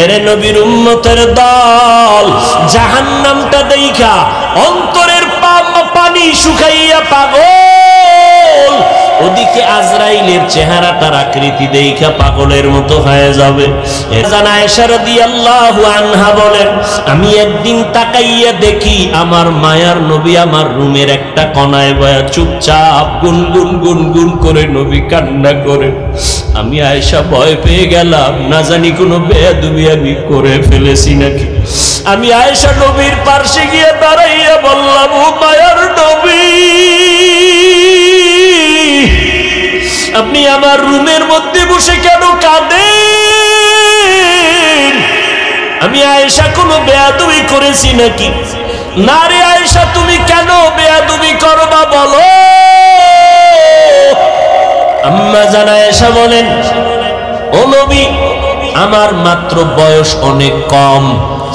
এরে নবীর উম্মতের দল, জাহান্নামটা দেইখা অন্তরের পানি শুকাইয়া পাগল, ওদিকে আজরাইলের চেহারাটার আকৃতি দেইখা পাগলের মতো হয়ে যাবে। এজান আয়েশা রাদিয়াল্লাহু আনহা বলেন, আমি একদিন তাকাইয়া দেখি আমার মায়ার নবী আমার রুমের একটা কোণায় বয়া চুপচাপ গুনগুন গুনগুন করে নবী কান্না করে। আমি আয়েশা ভয় পেয়ে গেলাম, না জানি কোনো বেয়াদবি আমি করে ফেলেছি নাকি। আমি আয়েশা নবীর পাশে গিয়ে দাঁড়াইয়া বললাম, ও মায়ার নবী, আপনি আমার রুমের মধ্যে বসে কেন কাঁদেন? আমি আয়েশা কোনো বেয়াদবি করেছি নাকি? না রে আয়েশা, তুমি কেন বেয়াদবি করবা বলো? আম্মা জান আয়েশা বলেন, ও নবী, আমার মাত্র বয়স অনেক কম,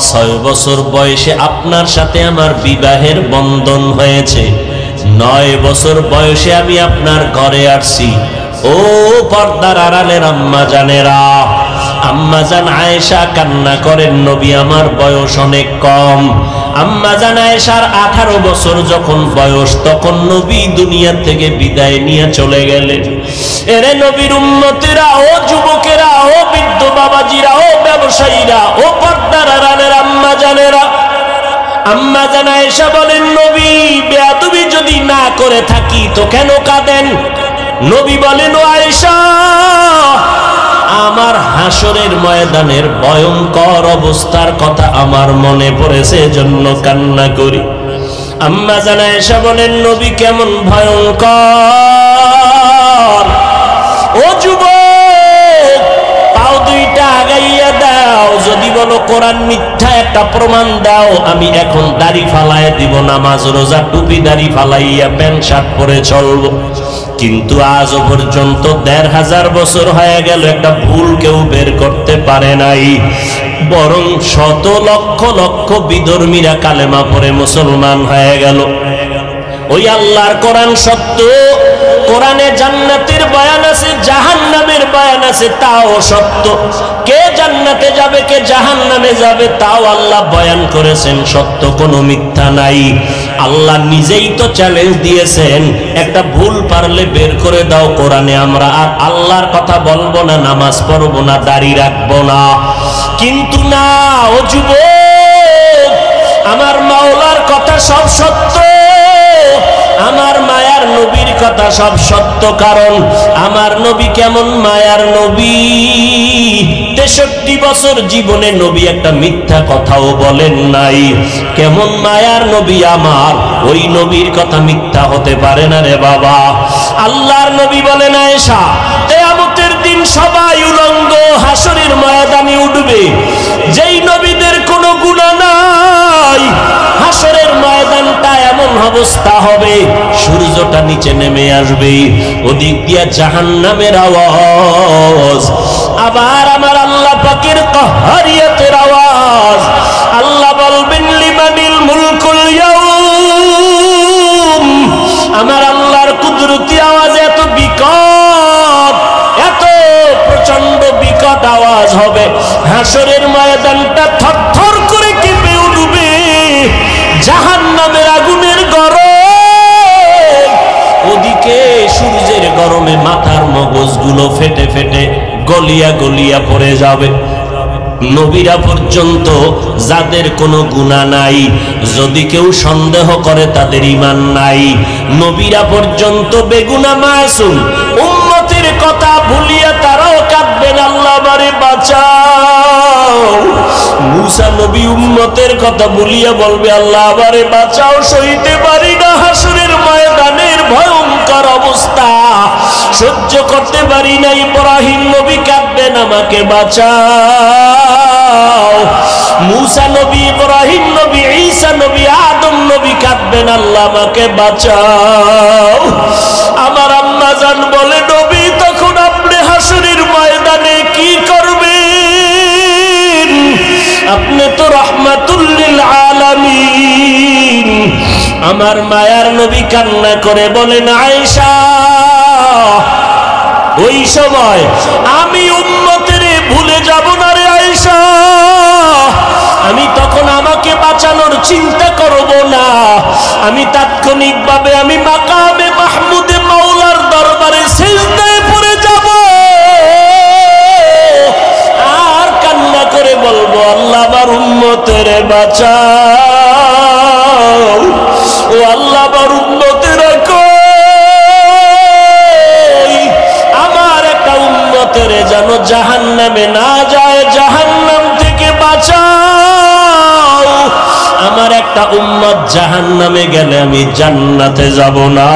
6 বছর বয়সে আপনার সাথে আমার বিবাহের বন্ধন হয়েছে। 9 বছর বয়সে আমি আপনার ঘরে আসছি। ও পর্দার আড়ালের আম্মা জানেরা, আম্মা জান আয়েশা কান্না করেন, নবী আমার বয়স অনেক কম। আম্মা জান আয়েশার 18 বছর যখন বয়স, তখন নবী দুনিয়া থেকে বিদায় নিয়ে চলে গেলেন। এরে নবীর উম্মতেরা, ও যুবকেরা, ও বৃদ্ধ বাবাজিরা, ও ব্যবসায়ীরা, ও পর্দার আড়ালের আম্মা জানেরা, আম্মা জান আয়েশা বলেন, নবী বেয়াদবি যদি না করে থাকি তো কেন কাঁদেন? নবী বলেন, ও আয়েশা, আমার হাসরের ময়দানের ভয়ঙ্কর অবস্থার কথা আমার মনে পড়েছে, জন্য কান্না করি। আম্মা জান আয়েশা বলেন, নবী কেমন ভয়ঙ্কর? ও যুবক, পাও দুইটা আগাইয়া দাও, যদি বলো কোরআন মিথ্যা একটা প্রমাণ দাও, আমি এখন দাড়ি ফালাইয়া দিব, নামাজ রোজা টুপি দাড়ি ফালাইয়া প্যান্ট শার্ট পরে চলবো। কিন্তু আজও পর্যন্ত 1500 বছর হয়ে গেল, একটা ভুল কেউ বের করতে পারে নাই, বরং শত লক্ষ লক্ষ বিধর্মীরা কালেমা পড়ে মুসলমান হয়ে গেল। ওই আল্লাহর কোরআন সত্য, কোরআনে জান্নাতের বয়ান আছে, জাহান্নামের বয়ান আছে, তাও সত্য। কে জান্নাতে যাবে, কে জাহান্নামে যাবে, তাও আল্লাহ বয়ান করেছেন, সত্য, কোনো মিথ্যা নাই। আল্লাহ নিজেই তো চ্যালেঞ্জ দিয়েছেন, একটা ভুল পারলে বের করে দাও কোরআনে, আমরা আর আল্লাহর কথা বলবো না, নামাজ পড়বো না, দাড়ি রাখবো না। কিন্তু না, ও যুবক, আমার মাওলার কথা সব সত্য, আমার মায়ার নবীর কথা সব সত্য। কারণ আমার নবী কেমন মায়ার নবী, 63 বছর জীবনে নবী একটা মিথ্যা কথাও বলেন নাই। কেমন মায়ার নবী আমার, ওই নবীর কথা মিথ্যা হতে পারে না রে বাবা। আল্লাহর নবী বলেন, আয়েশা, কিয়ামতের দিন সবাই উলঙ্গ হাসরের ময়দানে উঠবে, যেই নবীদের কোনো গুনাহ নাই, হাসরের ময়দানটা এমন অবস্থা হবে, সূর্যটা নিচে নেমে আসবে, ওদিক দিয়া জাহান্নামের আওয়াজ, আবার আমার আল্লাহ পাকের কাহারিয়াতের আওয়াজ। আল্লাহ বলবেন, লিমানিল মুলকুল ইয়াউম, আমার আল্লাহর কুদরতি আওয়াজ এত বিকট, এত প্রচন্ড বিকট আওয়াজ হবে, হাসরের ময়দানটা থরথর করে কেঁপে উঠবে, জাহান্নামের আগুনের গরম, ওদিকে সূর্যের গরমে মাথার মগজগুলো ফেটে ফেটে গলিয়া গলিয়া পড়ে যাবে। নবীরা পর্যন্ত যাদের কোনো গুনাহ নাই, যদি কেউ সন্দেহ করে তাদের ঈমান নাই। নবীরা পর্যন্ত বেগুনাহ মাসুম, উম্মতের কথা ভুলিয়া তারাও কাঁদবেন, আল্লাহ আমারে বাঁচাও। মুসা নবী উম্মতের কথা ভুলিয়া বলবে, আল্লাহ আমারে বাঁচাও, সইতে পারি না হাসরের ময়দানের ভয়ঙ্কর অবস্থা, সহ্য করতে পারি না। ইব্রাহিম নবী কাঁদবেন, আমাকে বাঁচাও। মুসা নবী, ইব্রাহিম নবী, ঈসা নবী, আদম নবী কাঁদবেন, আল্লাহ আমাকে বাঁচাও। আমার আম্মা জান বলে, নবী তখন আপনি হাসরের ময়দানে কি করবেন? আপনি তো রাহমাতুল লিল আলামিন। আমার মায়ার নবী কান্না করে বলেন, আয়েশা, ওই সময় আমি উম্মতের ভুলে যাব না রে আয়েশা। আমি তাৎক্ষণিকভাবে আমি মাকামে মাহমুদে মাওলার দরবারে সিজদায় পড়ে যাব আর কান্না করে বলবো আল্লাহ আমার উম্মতের বাঁচাও, ও আল্লাহ আমার উম্মতের কই, আমার একটা উম্মতের যেন জাহান্নামে না যায়, জাহান্নাম থেকে বাঁচাও। আমার একটা উম্মত জাহান্নামে গেলে আমি জান্নাতে যাব না।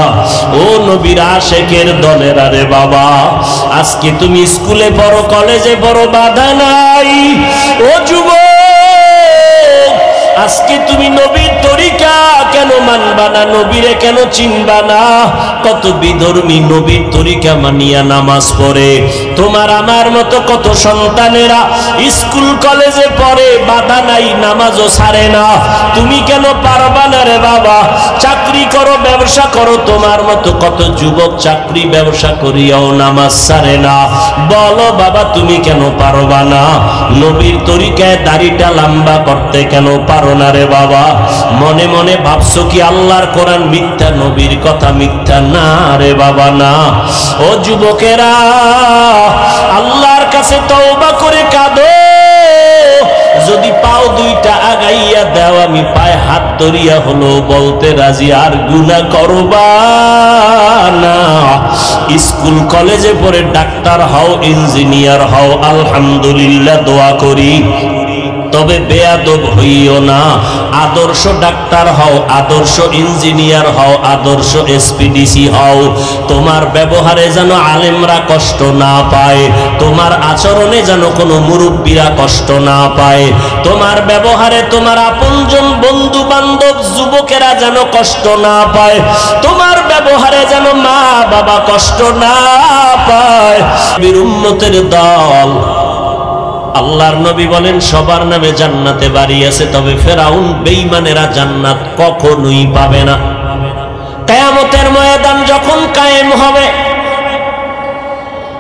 ও নবীর আশিকের দলের আরে বাবা, আজকে তুমি স্কুলে পড়ো, কলেজে পড়ো, বাধা নাই। ও যুবক, আজকে তুমি নবীর তরিকা কেন মানবা না, নবীরে কেন চিনবা না? কত বিধর্মী নবীর তরিকা মানিয়া নামাজ পড়ে। তোমার আমার মতো কত সন্তানেরা স্কুল কলেজে পড়ে, বাধা নাই, নামাজও ছাড়ে না। তুমি কেন পারবা না রে বাবা? চাকরি করো, ব্যবসা করো, তোমার মতো কত যুবক চাকরি ব্যবসা করিয়াও নামাজ ছাড়ে না। বলো বাবা তুমি কেন পারবা না? নবীর তরিকায় দাড়িটা লম্বা করতে কেন পারো না রে বাবা? মনে মনে ভাবছো কি আল্লাহর কোরআন মিথ্যা, নবীর কথা মিথ্যা? না রে বাবা না। ও যুবকেরা, আল্লাহর কাছে তওবা করে কাঁদো। যদি পাও দুইটা আগাইয়া দাও, আমি পায়ে হাত ধরিয়া হলো বলতে রাজি, আর গুনাহ করবা না। স্কুল কলেজে পড়ে ডাক্তার হও, ইঞ্জিনিয়ার হও, আলহামদুলিল্লাহ দোয়া করি, তবে বেয়াদব হইও না। আদর্শ ডাক্তার হও, আদর্শ ইঞ্জিনিয়ার হও, আদর্শ এসপিডিসি হও। তোমার ব্যবহারে যেন আলেমরা কষ্ট না পায়, তোমার আচরণে যেন কোনো মুরব্বীরা কষ্ট না পায়, তোমার ব্যবহারে তোমার আপনজন বন্ধু বান্ধব যুবকেরা যেন কষ্ট না পায়, তোমার ব্যবহারে যেন মা বাবা কষ্ট না পায়। বীর উম্মতের দল, আল্লাহর নবী বলেন সবার নামে জান্নাতে বাড়ি আছে, তবে ফেরাউন বেঈমানেরা জান্নাত কখনোই পাবে না। কিয়ামতের ময়দান যখন কায়েম হবে,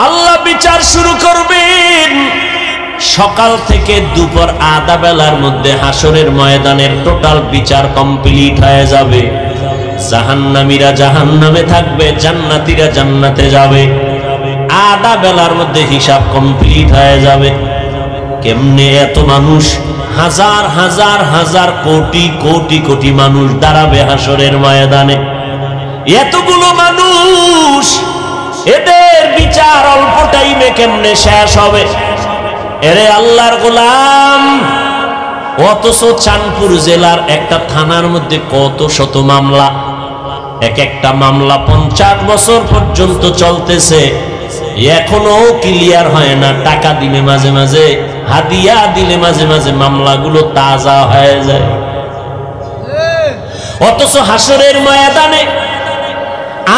আল্লাহ বিচার শুরু করবেন। সকাল থেকে দুপুর আধা বেলার মধ্যে হাসরের ময়দানের টোটাল বিচার কমপ্লিট হয়ে যাবে। জাহান্নামীরা জাহান্নামে থাকবে, জান্নাতীরা জান্নাতে যাবে। আধা বেলার মধ্যে হিসাব কমপ্লিট হয়ে যাবে। কেমনে এত মানুষ, হাজার হাজার হাজার কোটি কোটি কোটি মানুষ দাঁড়াবে হাসরের ময়দানে। এতগুলো মানুষ, এদের বিচার অল্প টাইমে কেমনে শেষ হবে? এরে আল্লাহর গোলাম, অথচ চাঁদপুর জেলার একটা থানার মধ্যে কত শত মামলা, এক একটা মামলা 50 বছর পর্যন্ত চলতেছে, এখনো ক্লিয়ার হয় না। টাকা দিলে মাঝে মাঝে, হাদিয়া দিলে মাঝে মাঝে মামলাগুলো তাজা হয়ে যায়। অথচ হাসরের ময়দানে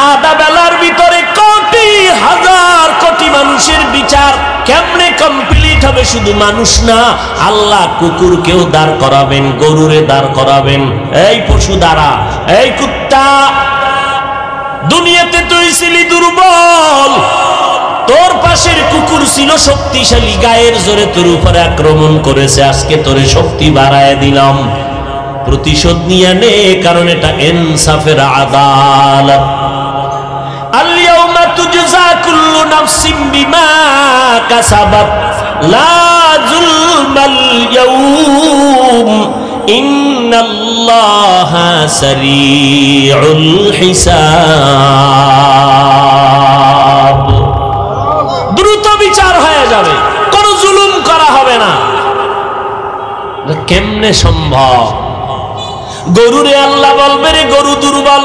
আধা বেলার ভিতরে কোটি হাজার কোটি মানুষের বিচার কেমনে কমপ্লিট হবে? শুধু মানুষ না, আল্লাহ কুকুরকেও দাঁড় করাবেন, গরুরে দাঁড় করাবেন। এই পশু দাঁড়া, এই কুত্তা, দুনিয়াতে তুই ছিলি দুর্বল, তোর পাশের কুকুর ছিল শক্তিশালী, গায়ের জোরে তোর উপরে আক্রমণ করেছে, আজকে তোরে শক্তি বাড়ায় দিলাম, প্রতিশোধ নিয়ে নে, কারণ এটা ইনসাফের আদালত। আল-ইয়াউমা তুজজা কুল্লু নাফসিন বিমা কাসাবাত লা যুলমাল ইয়াউম ইন্নাল্লাহা সারিউল হিসাব। দ্রুত বিচার হয়ে যাবে, কোনো জুলুম করা হবে না। কেমনে সম্ভব? গরুরে আল্লাহ বলবে, রে গরু দুর্বল,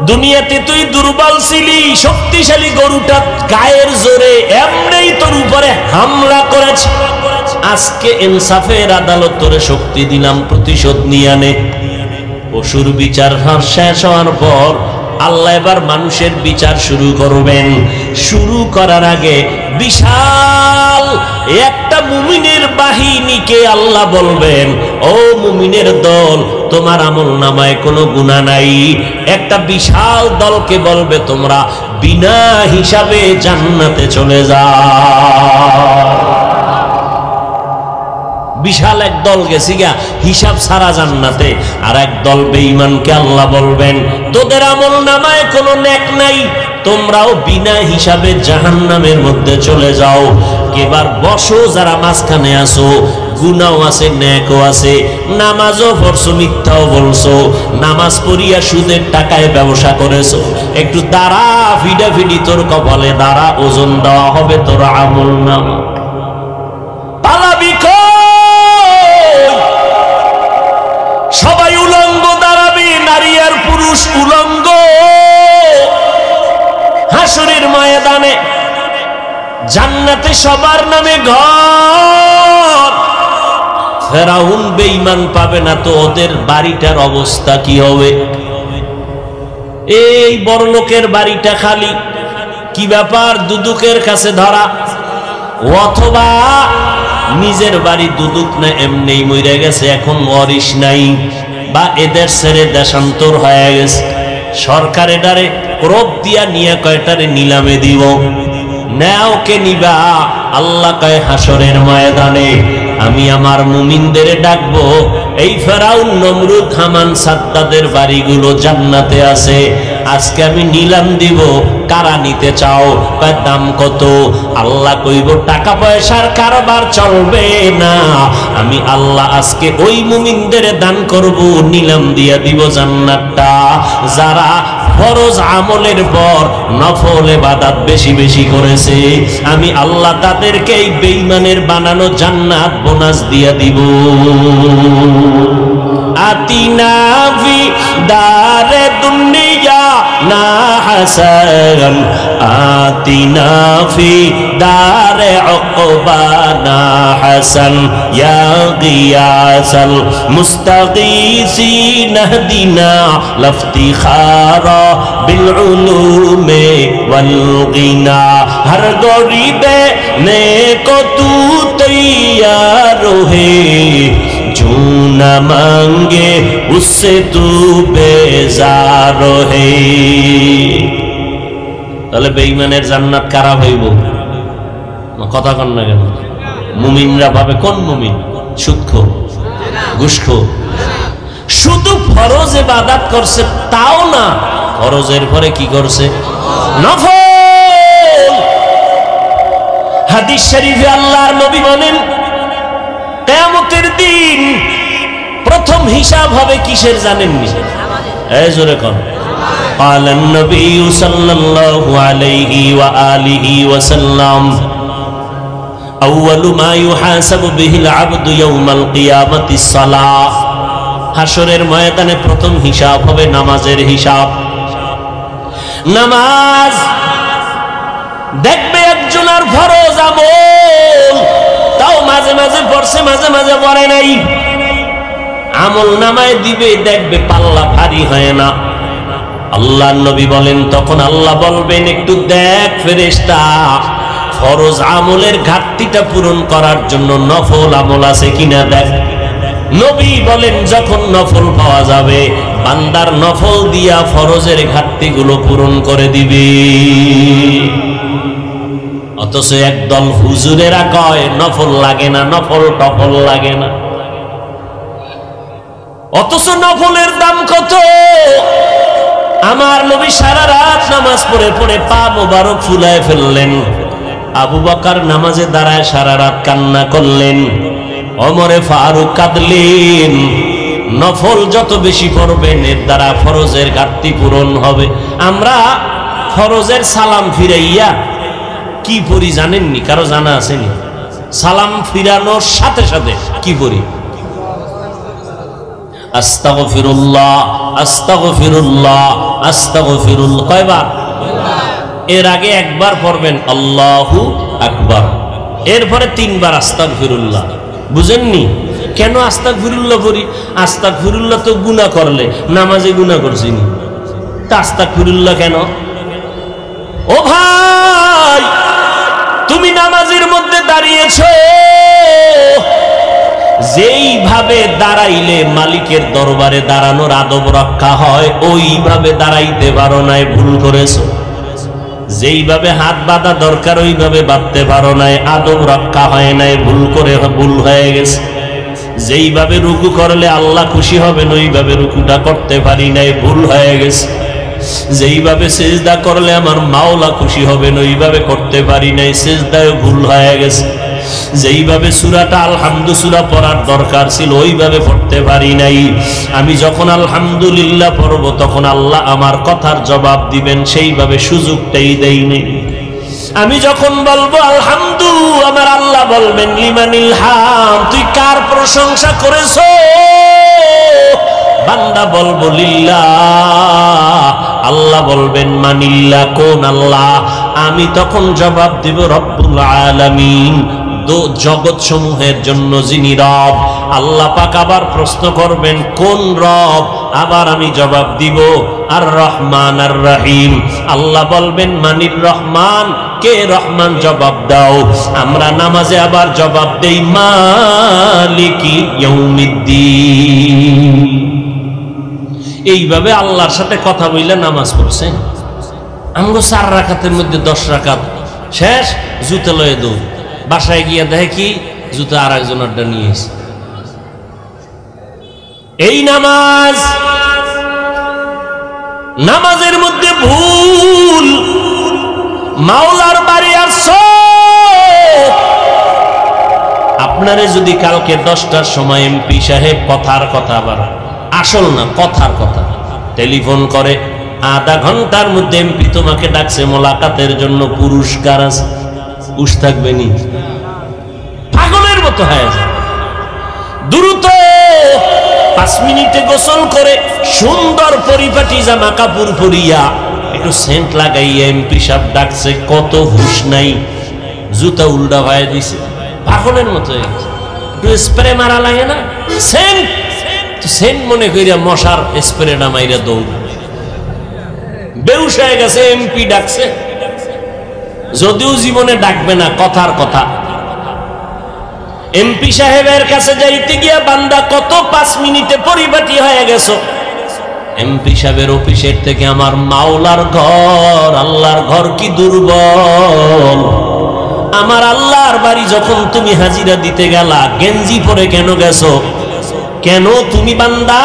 দুনিয়াতে তুই দুর্বল ছিলি, শক্তিশালী গরুটা গায়ের জোরে এমনি তোর উপরে হামলা করেছে, আজকে ইনসাফের আদালত তোরে শক্তি দিলাম, প্রতিশোধ নিয়ে নে। পশুর বিচার শেষ হওয়ার পর আল্লাহ এবার মানুষের বিচার শুরু করবেন। শুরু করার আগে বিশাল একটা মুমিনের বাহিনীকে আল্লাহ বলবেন, ও মুমিনের দল, তোমার আমলনামায় কোনো গুনাহ নাই। একটা বিশাল দলকে বলবে, তোমরা বিনা হিসাবে জান্নাতে চলে যাও। বিশাল এক দল গেছি গা হিসাব ছাড়া জান্নাতে, আর এক দল বেঈমানকে আল্লাহ বলবেন তোদের আমল নামায় কোনো নেক নাই, তোমরাও বিনা হিসাবে জাহান্নামের মধ্যে চলে যাও। এবার বসো যারা মাঝখানে আসো, গুনাও আছে নেকও আছে, নামাজও পড়ছো মিথ্যাও বলছো, নামাজ পড়িয়া সুদের টাকায় ব্যবসা করেছো, একটু দাঁড়া, ফিডাফিডি তোর কপালে দাঁড়া, ওজন দেওয়া হবে তোর আমল নামা। পালাবি সবাই উলঙ্গ দাঁড়াবে, নারী আর পুরুষ উলঙ্গ হাসরের ময়দানে। জান্নাতে সবার নামে ঘর, ফেরাউন বেঈমান পাবে না তো ওদের বাড়িটার অবস্থা কি হবে? এই বড় লোকের বাড়িটা খালি, কি ব্যাপার দুদুকের কাছে ধরা, অথবা নিজের বাড়ি দুদুক না এমনি মরে গেছে, এখন ওয়ারিশ নাই, বা এদের ছেড়ে দেশান্তর হয়ে গেছে, সরকার এটারে ক্রোপ দিয়া নিয়ে কয়টারে নিলামে দিব, নেও কে নিবা? আল্লাহ কয় হাসরের ময়দানে আমি আমার মুমিনদের ডাকবো, এই ফেরাউন নমরুদ হামান সাদ্দাদের বাড়িগুলো জান্নাতে আছে, আজকে আমি নিলাম দিব, কারা নিতে চাও? কয় দাম কত? আল্লাহ কইব টাকা পয়সার কারবার চলবে না, আমি আল্লাহ আজকে ওই মুমিনদের দান করব, নিলাম দিয়া দিব জান্নাতটা, যারা ফরজ আমলের পর নফল ইবাদত বেশি বেশি করেছে, আমি আল্লাহ তাদেরকে এই বেঈমানের বানানো জান্নাত বোনাস দিয়া দিব। আতিনা ফি দারে দুনিয়া না হাসান, আতিনা ফি দারে উকবা না হাসান, ইয়া গিয়াসাল মুস্তাগীসিন হদিনা লফতিখারা বিল উলুমে ওয়াল গিনা, হর গরিবে নেকো তু তৈয়ার হে, जो न मांगे उससे तू बेजार है। তাহলে বেঈমানের জান্নাত কারা হইব? কথা কন না কেন? মুমিনরা পাবে। কোন মুমিন? সুদখোর, ঘুষখোর। শুধু ফরজ ইবাদত করছে তাও না, ফরজের পরে কি করছে? নফল। হাদিস শরীফে আল্লাহর নবী বলেন কিয়ামতের দিন প্রথম হিসাব হবে কিসের জানেননি? এই জোরে কোন? قال النبي صلى الله عليه وآله وسلم أول ما يحاسب به العبد يوم القيامة الصلاة। হাসরের ময়দানে প্রথম হিসাব হবে নামাজের হিসাব। নামাজ দেখবে একজনের ফরজ আমল তাও মাঝে মাঝে পড়ছে, মাঝে মাঝে পড়ে নাই, আমল নামায় দিবে, দেখবে পাল্লা ভারী হয় না। আল্লাহ নবী বলেন তখন আল্লাহ বলবেন একটু দেখ ফেরেশতা, ফরজ আমলের ঘাটতিটা পূরণ করার জন্য নফল আমল আছে কিনা দেখ। নবী বলেন যখন নফল পাওয়া যাবে বান্দার নফল দিয়া ফরজের ঘাটতিগুলো পূরণ করে দিবে। অথচ একদল হুজুরেরা কয় নফল লাগে না, নফল টফল লাগে না, অথচ নফলের দাম কত। আমার নবী সারা রাত নামাজ পড়ে পড়ে পা মোবারক ফুলায় ফেললেন, আবু বকর নামাজে দাঁড়ায় সারা রাত কান্না করলেন, ওমরে ফারুক কাঁদলেন। নফল যত বেশি পড়বেন এর দ্বারা ফরজের ঘাটতি পূরণ হবে। আমরা ফরজের সালাম ফিরাইয়া কি পড়ি জানেননি? কারো জানা আসেনি? সালাম ফিরানোর সাথে সাথে কি পড়ি? আস্তাগফিরুল্লাহ আস্তাগফিরুল্লাহ আস্তাগফিরুল্লাহ। কয়বার? এর আগে একবার পড়বেন আল্লাহু আকবার, এরপরে তিনবার আস্তাগফিরুল্লাহ। বুঝেননি কেন আস্তাগফিরুল্লাহ পড়ি? আস্তাগফিরুল্লাহ তো গুনাহ করলে, নামাজে গুনাহ করছিনি, তা আস্তাগফিরুল্লাহ কেন? ও ভাই, তুমি নামাজের মধ্যে দাঁড়িয়েছো, যেইভাবে দাঁড়াইলে মালিকের দরবারে দাঁড়ানোর আদব রক্ষা হয় ওইভাবে দাঁড়াইতে পারো নাই, ভুল করেছো। যেইভাবে হাত বাঁধা দরকার ওইভাবে বাঁধতে পারো নাই, আদব রক্ষা হয় নাই, ভুল করে ভুল হয়ে গেছে। যেইভাবে রুকু করলে আল্লাহ খুশি হবেন ওইভাবে রুকুটা করতে পারি নাই, ভুল হয়ে গেছে। যেইভাবে সিজদা করলে আমার মাওলা খুশি হবেন ওইভাবে করতে পারি নাই, সিজদায় ভুল হয়ে গেছে। যেইভাবে সূরাটা আলহামদু সূরা পড়ার দরকার ছিল ওইভাবে পড়তে পারি নাই। আমি যখন আলহামদুলিল্লাহ পড়ব তখন আল্লাহ আমার কথার জবাব দিবেন, সেইভাবে সুযোগটাই দেয়নি। আমি যখন বলবো আলহামদু, আমার আল্লাহ বলবেন লিমানিল হাম, তুই কার প্রশংসা করেছো? বান্দা বলবো লিল্লাহ, আল্লাহ বলবেন মানিল্লাহ, কোন আল্লাহ? আমি তখন জবাব দিব রব্বুল আলামিন, জগৎ সমূহের জন্য যিনি রব। আল্লাহ পাক আবার প্রশ্ন করবেন কোন রব? আবার আমি জবাব দিব আর রহমান আর রহিম। আল্লাহ বলবেন মানির রহমান, কে রহমান? জবাব দাও। আমরা নামাজে আবার জবাব দেই মালিকি ইয়াউমিদ্দিন। এইভাবে আল্লাহর সাথে কথা বইলে নামাজ পড়ছেন। আমগো 4 রাকাতের মধ্যে 10 রাকাত শেষ, জুতো লয়ে দৌড়, বাসায় গিয়ে দেখে কি জুতো আর একজনেরটা নিয়ে এসে। এই নামাজ, নামাজের মধ্যে ভুল। মাওলার বাড়ি আসছো, আপনারে যদি কালকে 10টার সময় এমপি সাহেব কথার কথা, আবার আসল না কথার কথা, টেলিফোন করে আধা ঘন্টার মধ্যে এমপি তোমাকে ডাকছে মোলাকাতের জন্য, পুরস্কার আছে, উস থাকবে নি? পাগলের মতো হয়ে যায়। দ্রুত 5 মিনিটে গোসল করে সুন্দর পরিপাটি জামা কাপড় পরিয়া একটু সেন্ট লাগাইয়া এমপি সাহেব ডাকছে, কত হুশ নাই, জুতা উল্টা ভাইয়া দিছে, পাগলের মতো হয়ে গেছে। একটু স্প্রে মারা লাগে না, সেন্ট সেন্ট মনে করিয়া মশার স্প্রেটা মাইরা দৌড়, বেউস হয়ে গেছে। এমপি ডাকছে, যদিও জীবনে ডাকবে না, কথার কথা। এমপি সাহেবের কাছে যাইতে গিয়া বান্দা কত 5 মিনিটে পরিপাটি হয়ে গেছো। এমপি সাহেবের অফিসের থেকে আমার মাওলার ঘর, আল্লাহর ঘর কি দুর্বল। আমার আল্লাহর বাড়ি যখন তুমি হাজিরা দিতে গেলা, গেঞ্জি পরে কেন গেছো? কেন তুমি বান্দা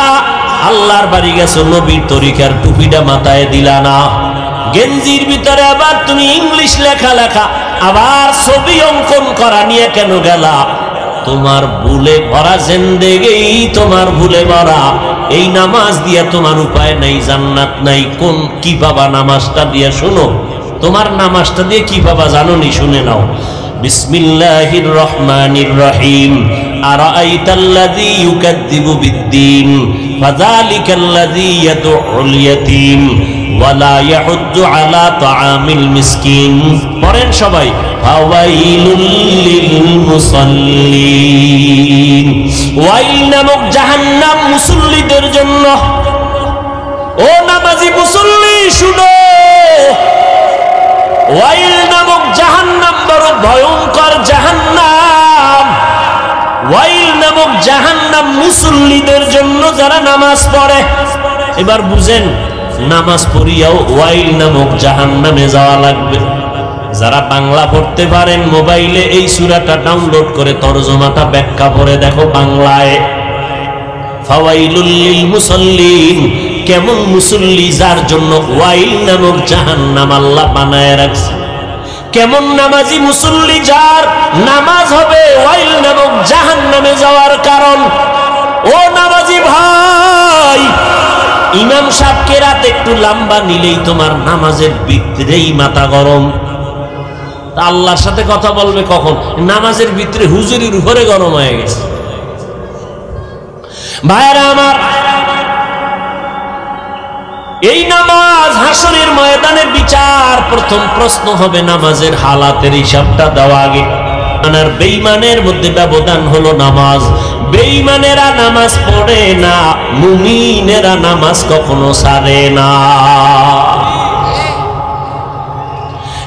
আল্লাহর বাড়ি গেছো, নবীর তরিকার টুপিটা মাথায় দিলা না? গেঞ্জির ভিতরে আবার তুমি ইংলিশ লেখা লেখা, আবার ছবি অঙ্কন করা নিয়ে কেন গেলা? তোমার ভুলে ভরা জিন্দেগি, তোমার ভুলে ভরা। এই নামাজ দিয়া তোমার উপায় নাই, জান্নাত নাই। কোন কি বাবা নামাজটা দিয়া? শুনো, তোমার নামাজটা দিয়ে কি বাবা জানো নি? শুনে নাও। বিসমিল্লাহির রহমানির রহিম। আরাআইতাল্লাযী ইউকাযযিবু বিদ্দীন ফাযালিকাল্লাযী ইয়াদউল ইয়াতীম ওয়া লা ইয়াহুদ্দু আলা তাআমিল মিসকিন। পড়েন সবাই। ফাওয়াইলুল লিল মুসাল্লিন। ওয়াইল নামক জাহান্নাম মুসল্লিদের জন্য। ও নামাজি মুসল্লি শুনো, ওয়াইল নামক জাহান্নাম বড় ভয়ঙ্কর জাহান্নাম। ওয়াইল নামক জাহান্নাম মুসল্লিদের জন্য যারা নামাজ পড়ে। এবার বুঝেন, নামাজ পড়িয়াও ওয়াইল নামক জাহান্নামে যাওয়া লাগবে। যারা বাংলা পড়তে পারেন মোবাইলে এই সূরাটা ডাউনলোড করে তরজমাটা ব্যাখ্যা পড়ে দেখো বাংলায়। ফাওয়াইলুল লিল মুসাল্লিন, কেমন মুসল্লি যার জন্য ওয়াইল নামক জাহান্নাম আল্লাহ বানায় রাখছে। কেমন নামাজি মুসল্লি যার নামাজ হবে ওয়াইল নামক জাহান্নামে যাওয়ার কারণ। ও নামাজি ভাই, ইমাম সাহেবকে রাত একটু লম্বা নিলেই তোমার নামাজের ভিতরেই মাথা গরম। আল্লাহর সাথে কথা বলবে কখন? নামাজের ভিতরে হুজুরির উপরে গরম হয়ে গেছে। ভাইরা আমার, এই নামাজ হাসরের ময়দানে বিচার। প্রথম প্রশ্ন হবে নামাজের হালাতের হিসাবটা দেওয়া আগে। আর বেঈমানের মধ্যে ব্যবধান হলো নামাজ। বেঈমানেরা নামাজ পড়ে না, মুমিনেরা নামাজ কখনো ছাড়ে না।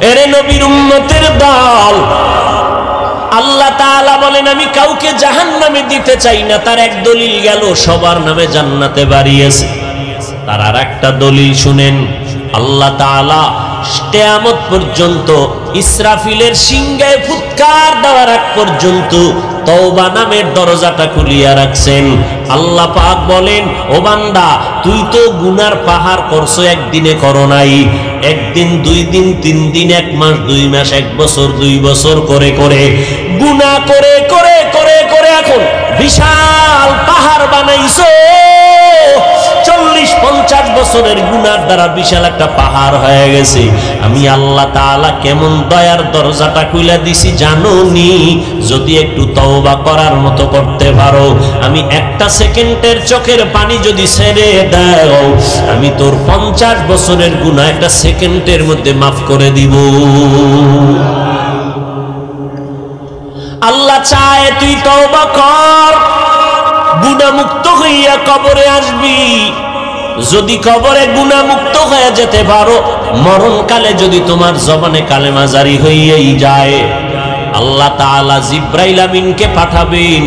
এরে নবীর উম্মতের দল, আল্লাহ তাআলা বলেন আমি কাউকে জাহান্নামে দিতে চাই না। তার এক দলিল গেল, সবার নামে জান্নাতে বাড়িয়েছে। তার আর একটা দলিল শুনেন, আল্লাহ তাআলা কিয়ামত পর্যন্ত ইসরাফিলের সিংহায় ফুৎকার দেওয়ার আগ পর্যন্ত তওবা নামের দরজাটা খুলিয়া রাখছেন। আল্লাহ পাক বলেন, ও বান্দা, তুই তো গুনার পাহাড় করছো, একদিনে করো নাই, একদিন, 2 দিন, 3 দিন, 1 মাস, 2 মাস, 1 বছর, 2 বছর করে করে গুনাহ করে করে করে করে এখন বিশাল পাহাড় বানাইছো। 40-50 বছরের গুনার দ্বারা বিশাল একটা পাহাড় হয়ে গেছে। আমি আল্লাহ তাআলা কেমন দয়ার দরজাটা খুলে দিছি জানো নি? যদি একটু তওবা করার মতো করতে পারো, আমি 1টা সেকেন্ডের চোখের পানি যদি ছেড়ে দাও, আমি তোর 50 বছরের গুনাহ 1টা সেকেন্ডের মধ্যে মাফ করে দিব। আল্লাহ চায় তুই তওবা কর, গুনাহমুক্ত হইয়া কবরে আসবি। যদি কবরে গুনাহমুক্ত হয়ে যেতে পারো, মরণকালে যদি তোমার জবানে কালেমা জারি হইয়াই যায়, আল্লাহ তাআলা জিবরাইল আমিনকে পাঠাবেন।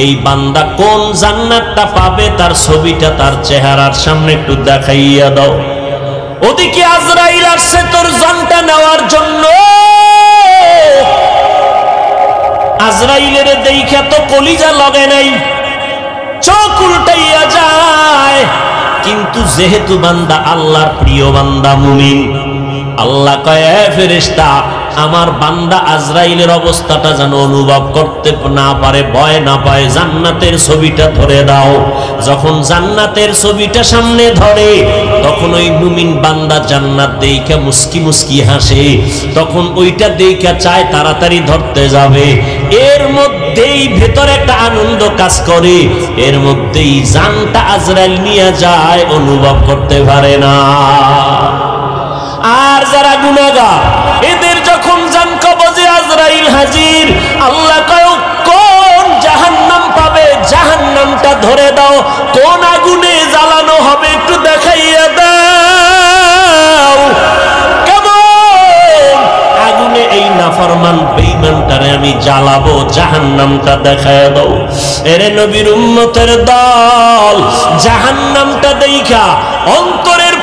এই বান্দা কোন জান্নাতটা পাবে তার ছবিটা তার চেহারার সামনে একটু দেখাইয়া দাও। ওদিকে আজরাইল আসছে তোর জানটা নেওয়ার জন্য। আজরাইলের দেইখা তো কলিজা লাগে নাই, চোখ উল্টাইয়া যায়। কিন্তু যেহেতু বান্দা আল্লাহর প্রিয় বান্দা মুমিন, আল্লাহ কয়, ফেরেশতা, আমার বান্দা আজরাইলের অবস্থাটা যেন অনুভব করতে না পারে, ভয় না পায়, জান্নাতের ছবিটা ধরে দাও। যখন জান্নাতের ছবিটা সামনে ধরে, তখন ওই মুমিন বান্দা জান্নাত দেইখা মুস্কি মুস্কি হাসে। তখন ওইটা দেইখা চায় তাড়াতাড়ি ধরতে যাবে, এর মধ্যেই ভেতরে একটা আনন্দ কাজ করে, এর মধ্যেই জানটা আজরাইল নিয়ে যায়, অনুভব করতে পারে না। আর যারা গুনাহগার, এদের যখন জান কবজে আজরাইল হাজির, আল্লাহ কয়, কোন জাহান্নাম পাবে, জাহান্নামটা ধরে দাও। কোন আগুনে জ্বালানো হবে একটু দেখাইয়া দাও। কেমন আগুনে এই নাফরমান বেঈমানটারে আমি জ্বালাবো, জাহান্নামটা দেখাইয়া দাও। এরে নবীর উম্মতের দল, জাহান্নামটা দেইখা অন্তরের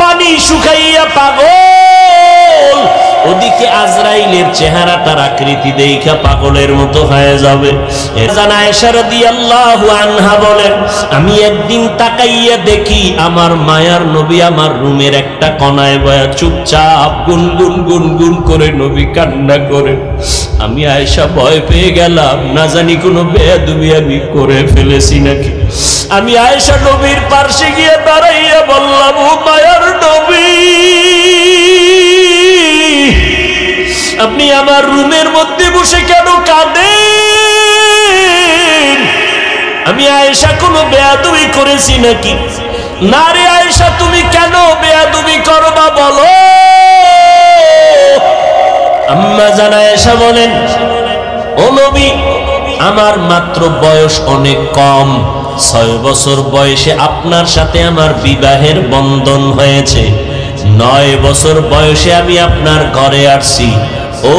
পানি শুকাইয়া পাগল। ওদিকে আজরাইলের চেহারাটার আকৃতি দেইখা পাগলের মতো হয়ে যাবে। আয়েশা রাদিয়াল্লাহু আনহা বলেন, আমি একদিন তাকাইয়া দেখি আমার মায়ার নবী আমার রুমের একটা কোণায় বয়া চুপচাপ গুনগুন গুনগুন করে নবী কান্না করে। আমি আয়েশা ভয় পেয়ে গেলাম, না জানি কোনো বেয়াদবি আমি করে ফেলেছি নাকি। আমি আয়েশা নবীর পাশে গিয়ে দাঁড়াইয়া বললাম, ও মায়ার নবী, আপনি আমার রুমের মধ্যে বসে কেন কাঁদেন? আমি আয়েশা কোনো বেয়াদবি করেছি নাকি? না রে আয়েশা, তুমি কেন বেয়াদবি করবা বলো? আম্মা জান আয়েশা বলেন, ও নবী, আমার মাত্র বয়স অনেক কম, 6 বছর বয়সে আপনার সাথে আমার বিবাহের বন্ধন হয়েছে। 9 বছর বয়সে আমি আপনার ঘরে আসছি। ও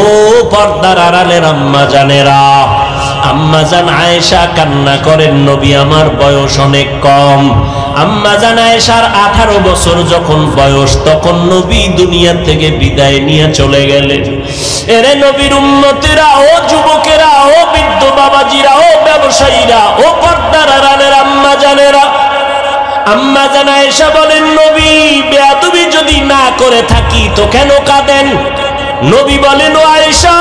পর্দার আড়ালের আম্মা জানেরা, আম্মা জান আয়েশা কান্না করেন, নবী আমার বয়স অনেক কম। আম্মা জান আয়েশার 18 বছর যখন বয়স, তখন নবী দুনিয়া থেকে বিদায় নিয়ে চলে গেলেন। এরে নবীর উম্মতেরা, ও যুবকেরা, ও বৃদ্ধ বাবাজিরা, ও ব্যবসায়ীরা, ও পর্দার আড়ালের আম্মা জানেরা, আম্মা জান আয়েশা বলেন, নবী বেয়াদবি যদি না করে থাকি তো কেন কাঁদেন? নবী বলেন, ও আয়েশা,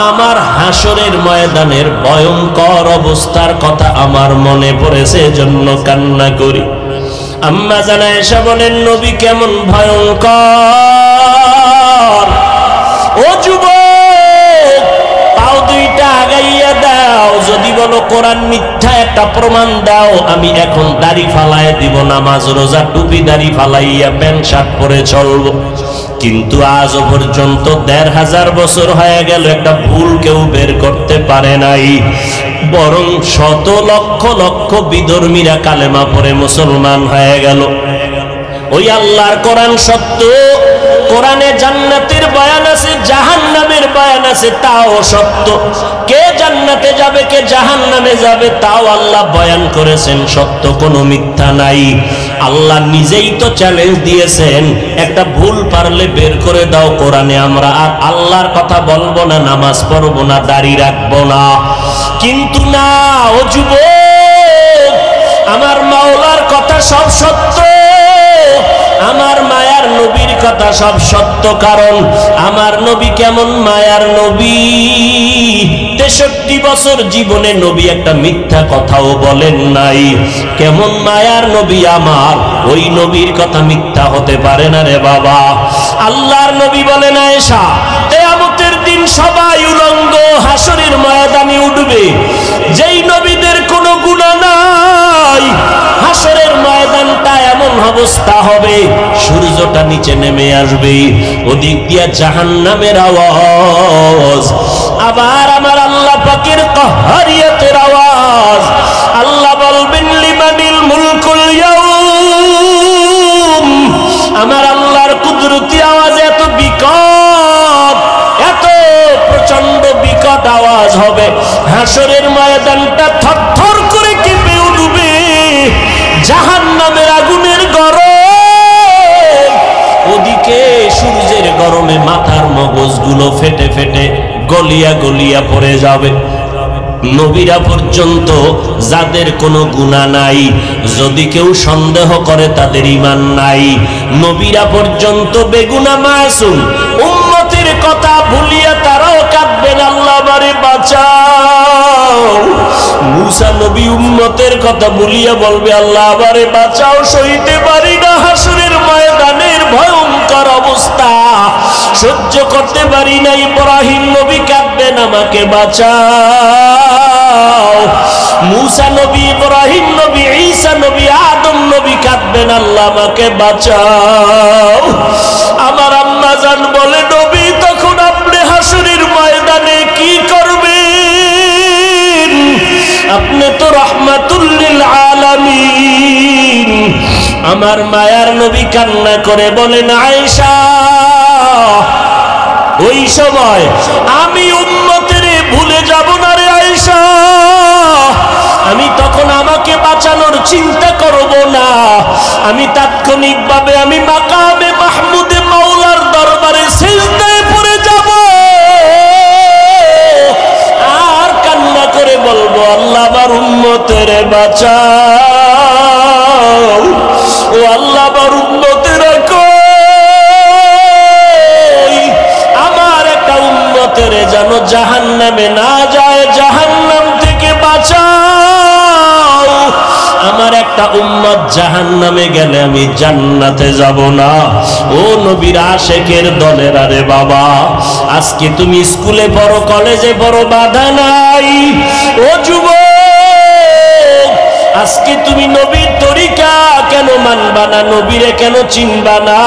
আমার হাসরের ময়দানের ভয়ঙ্কর অবস্থার কথা আমার মনে পড়েছে, জন্য কান্না করি। আম্মা জান আয়েশা বলেন, নবী কেমন ভয়ঙ্কর? ও যুবক, পাও 2টা আগাইয়া দাও, যদি বলো কোরআন মিথ্যা একটা প্রমাণ দাও, আমি এখন দাড়ি ফালাইয়া দিব, নামাজ রোজা টুপি দাড়ি ফালাইয়া প্যান্ট শার্ট পরে চলবো। কিন্তু আজও পর্যন্ত 1500 বছর হয়ে গেল, একটা ভুল কেউ বের করতে পারে নাই। বরং শত লক্ষ লক্ষ বিধর্মীরা কালেমা পড়ে মুসলমান হয়ে গেল। ওই আল্লাহর কোরআন সত্য, কোরআনে জান্নাতের বয়ান আছে, জাহান্নামের বয়ান আছে, তাও সত্য। কে জান্নাতে যাবে, কে জাহান্নামে যাবে তাও আল্লাহ বয়ান করেছেন। সত্য কোনো মিথ্যা নাই। আল্লাহ নিজেই তো চ্যালেঞ্জ দিয়েছেন, একটা ভুল পারলে বের করে দাও কোরআনে, আমরা আর আল্লাহর কথা বলবো না, নামাজ পড়বো না, দাড়ি রাখবো না। কিন্তু না, ও যুবক, আমার মাওলার কথা সব সত্য, আমার মায়ার নবীর কথা সব সত্য। কারণ আমার নবী কেমন মায়ার নবী, 63 বছর জীবনে নবী একটা মিথ্যা কথাও বলেন নাই। কেমন মায়ার নবী আমার, ওই নবীর কথা মিথ্যা হতে পারে না রে বাবা। আল্লাহর নবী বলেন, আয়েশা, কিয়ামতের দিন সবাই উলঙ্গ হাসরের ময়দানে উঠবে। যেই নবীদের কোনো গুনাহ নাই, হাসরের ময়দানটা এমন অবস্থা হবে, সূর্যটা নিচে নেমে আসবে, ওদিক দিয়া জাহান্নামের আওয়াজ, আবার আমার আল্লাহ পাকের কাহারিয়াতের আওয়াজ। আল্লাহ বলবেন, লিমানিল মুলকুল ইয়াউম। আমার আল্লাহর কুদরতি আওয়াজ এত বিকট, এত প্রচন্ড বিকট আওয়াজ হবে, হাসরের ময়দানটা থরথর করে কেঁপে উঠবে। জাহান্নামের আগুনের গরম, ওদিকে সূর্যের গরমে মাথার মগজগুলো ফেটে ফেটে গলিয়া গলিয়া পড়ে যাবে। নবীরা পর্যন্ত যাদের কোনো গুনাহ নাই, যদি কেউ সন্দেহ করে তাদের ঈমান নাই। নবীরা পর্যন্ত বেগুনাহ মাসুম, উম্মতের কথা ভুলিয়া তারাও কাঁদবেন, আল্লাহ আমারে বাঁচাও। মুসা নবী উম্মতের কথা ভুলিয়া বলবে, আল্লাহ আমারে বাঁচাও, সইতে পারি না হাসরের ময়দানের ভয়ঙ্কর অবস্থা, সহ্য করতে পারি না। ইব্রাহিম নবী কাঁদবেন, আমাকে বাঁচাও। মুসা নবী, ইব্রাহিম নবী, ঈসা নবী, আদম নবী কাঁদবেন, আল্লাহ আমাকে বাঁচাও। আমার আম্মা জান বলে, নবী তখন আপনি হাসরের ময়দানে কি করবেন? আপনি তো রাহমাতুল লিল আলামিন। আমার মায়ার নবী কান্না করে বলেন, আয়েশা, ওই সময় আমি উম্মতের ভুলে যাব না রে আয়েশা। আমি তখন আমাকে বাঁচানোর চিন্তা করব না, আমি তাৎক্ষণিকভাবে আমি মাকামে মাহমুদে মাওলার দরবারে সিজদায় পড়ে যাব আর কান্না করে বলবো, আল্লাহ আমার উম্মতের বাঁচাও, ও আল্লাহ আমার উম্মতের যেন জাহান্নামে না যায়, জাহান্নাম থেকে বাঁচাও। আমার একটা উম্মত জাহান্নামে গেলে আমি জান্নাতে যাব না। ও নবীর আশিকের দলের, আরে বাবা, আজকে তুমি স্কুলে পড়ো, কলেজে পড়ো, বাধা নাই। ও যুবক, আজকে তুমি নবীর তরিকা কেন মানবা না, নবীরে কেন চিনবা না?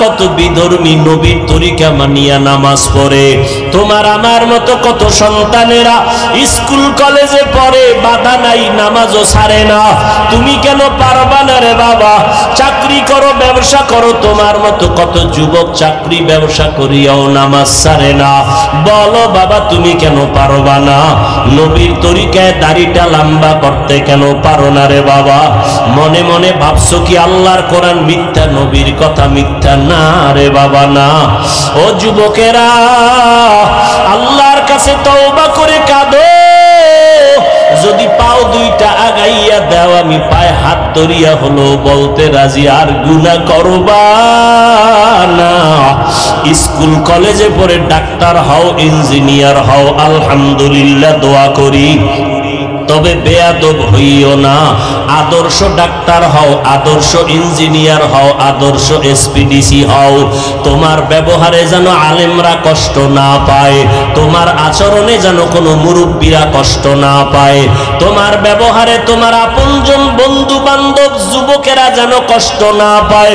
কত বিধর্মী নবীর তরিকা মানিয়া নামাজ পড়ে। তোমার আমার মতো কত সন্তানেরা স্কুল কলেজে পড়ে, বাধা নাই, নামাজও ছাড়ে না। তুমি কেন পারবা না রে বাবা? চাকরি করো, ব্যবসা করো, তোমার মতো কত যুবক চাকরি ব্যবসা করিয়াও নামাজ ছাড়ে না। বলো বাবা, তুমি কেন পারবা না? নবীর তরিকায় দাড়িটা লম্বা করতে কেন পারো না রে বাবা? মনে মনে ভাবছো কি আল্লাহর কোরআন মিথ্যা, নবীর কথা মিথ্যা? না রে বাবা, না। ও যুবকেরা, আল্লাহর কাছে তওবা করে কাঁদো। যদি পাও দুইটা আগাইয়া দাও, আমি পায়ে হাত ধরিয়া হলো বলতে রাজি, আর গুনাহ করবা না। স্কুল কলেজে পড়ে ডাক্তার হও, ইঞ্জিনিয়ার হও, আলহামদুলিল্লাহ, দোয়া করি। তবে বেয়াদব হইও না। আদর্শ ডাক্তার হও, আদর্শ ইঞ্জিনিয়ার হও, আদর্শ এসপিডিসি হও। তোমার ব্যবহারে যেন আলেমরা কষ্ট না পায়, তোমার আচরণে যেন কোনো মুরব্বীরা কষ্ট না পায়, তোমার ব্যবহারে তোমার আপনজন বন্ধু বান্ধব যুবকেরা যেন কষ্ট না পায়।